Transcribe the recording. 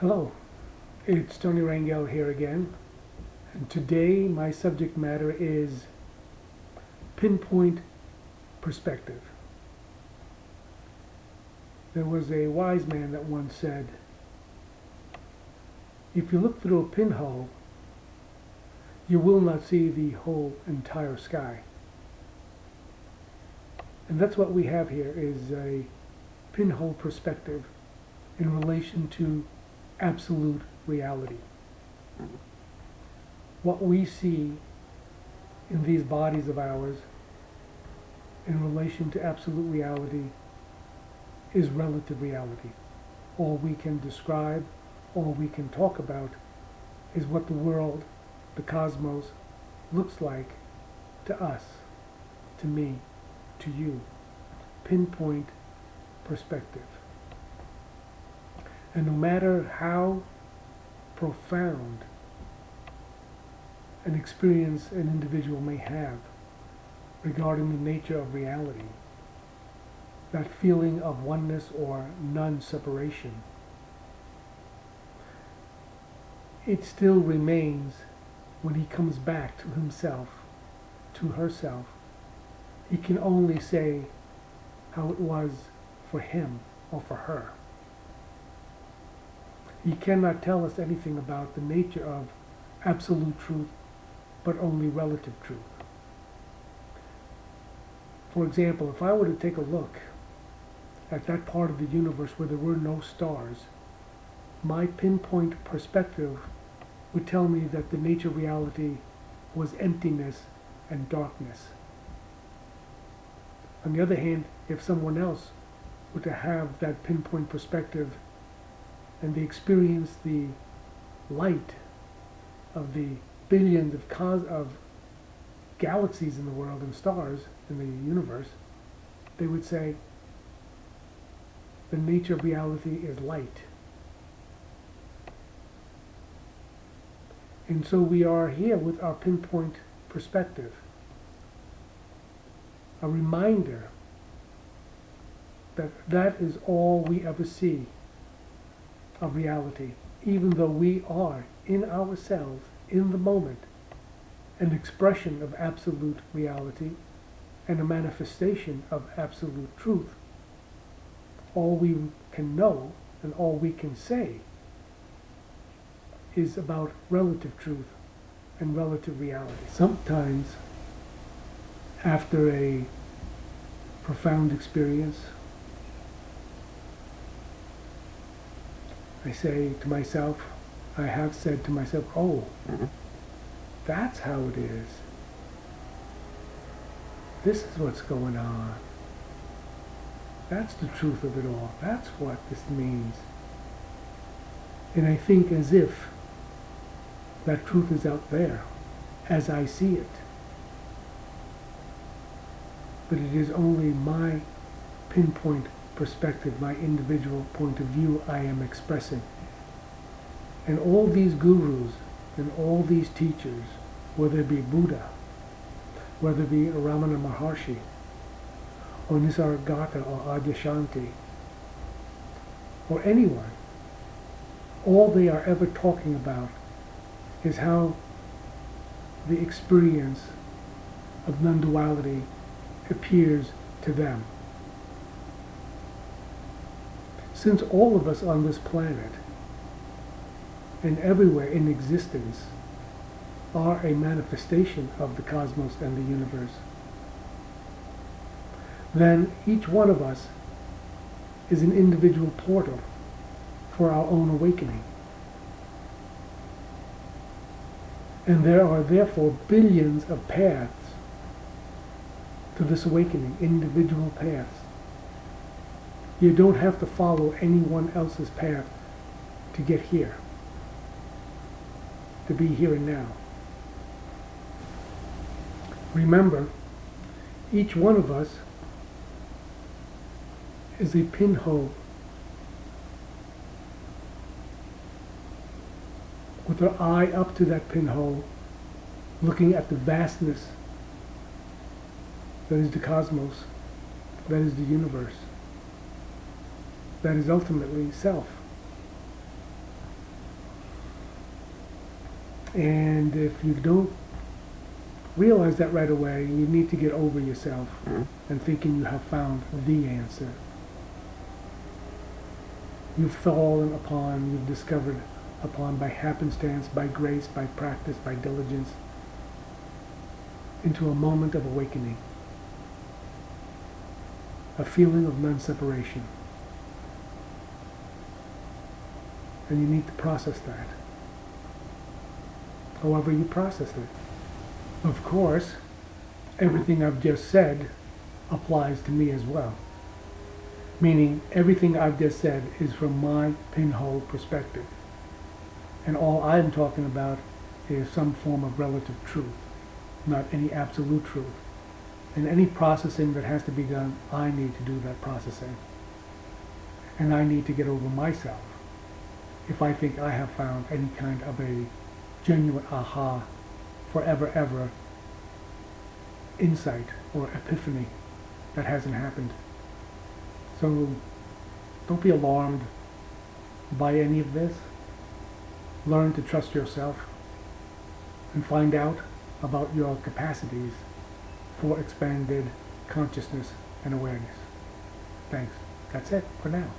Hello, it's Tony Rangel here again, and today my subject matter is pinpoint perspective. There was a wise man that once said, if you look through a pinhole, you will not see the whole entire sky. And that's what we have here, is a pinhole perspective in relation to absolute reality. What we see in these bodies of ours in relation to absolute reality is relative reality. All we can describe, all we can talk about is what the world, the cosmos, looks like to us, to me, to you. Pinpoint perspective. And no matter how profound an experience an individual may have regarding the nature of reality, that feeling of oneness or non-separation, it still remains when he comes back to himself, to herself. He can only say how it was for him or for her. He cannot tell us anything about the nature of absolute truth, but only relative truth. For example, if I were to take a look at that part of the universe where there were no stars, my pinpoint perspective would tell me that the nature of reality was emptiness and darkness. On the other hand, if someone else were to have that pinpoint perspective and they experience the light of the billions of galaxies in the world and stars in the universe, they would say the nature of reality is light. And so we are here with our pinpoint perspective, a reminder that that is all we ever see of reality, even though we are in ourselves, in the moment, an expression of absolute reality and a manifestation of absolute truth. All we can know and all we can say is about relative truth and relative reality. Sometimes, after a profound experience, I say to myself, I have said to myself, oh, that's how it is. This is what's going on. That's the truth of it all. That's what this means. And I think as if that truth is out there, as I see it. But it is only my pinpoint perspective, my individual point of view I am expressing. And all these gurus and all these teachers, whether it be Buddha, whether it be Ramana Maharshi, or Nisargadatta or Adyashanti, or anyone, all they are ever talking about is how the experience of non-duality appears to them. Since all of us on this planet and everywhere in existence are a manifestation of the cosmos and the universe, then each one of us is an individual portal for our own awakening. And there are therefore billions of paths to this awakening, individual paths. You don't have to follow anyone else's path to get here, to be here and now. Remember, each one of us is a pinhole with our eye up to that pinhole, looking at the vastness that is the cosmos, that is the universe, that is ultimately self. And if you don't realize that right away, you need to get over yourself and thinking you have found the answer. You've fallen upon, you've discovered upon by happenstance, by grace, by practice, by diligence, into a moment of awakening, a feeling of non-separation. And you need to process that, however you process it. Of course, everything I've just said applies to me as well. Meaning, everything I've just said is from my pinhole perspective. And all I'm talking about is some form of relative truth, not any absolute truth. And any processing that has to be done, I need to do that processing. And I need to get over myself if I think I have found any kind of a genuine aha, forever ever insight or epiphany that hasn't happened. So don't be alarmed by any of this. Learn to trust yourself and find out about your capacities for expanded consciousness and awareness. Thanks. That's it for now.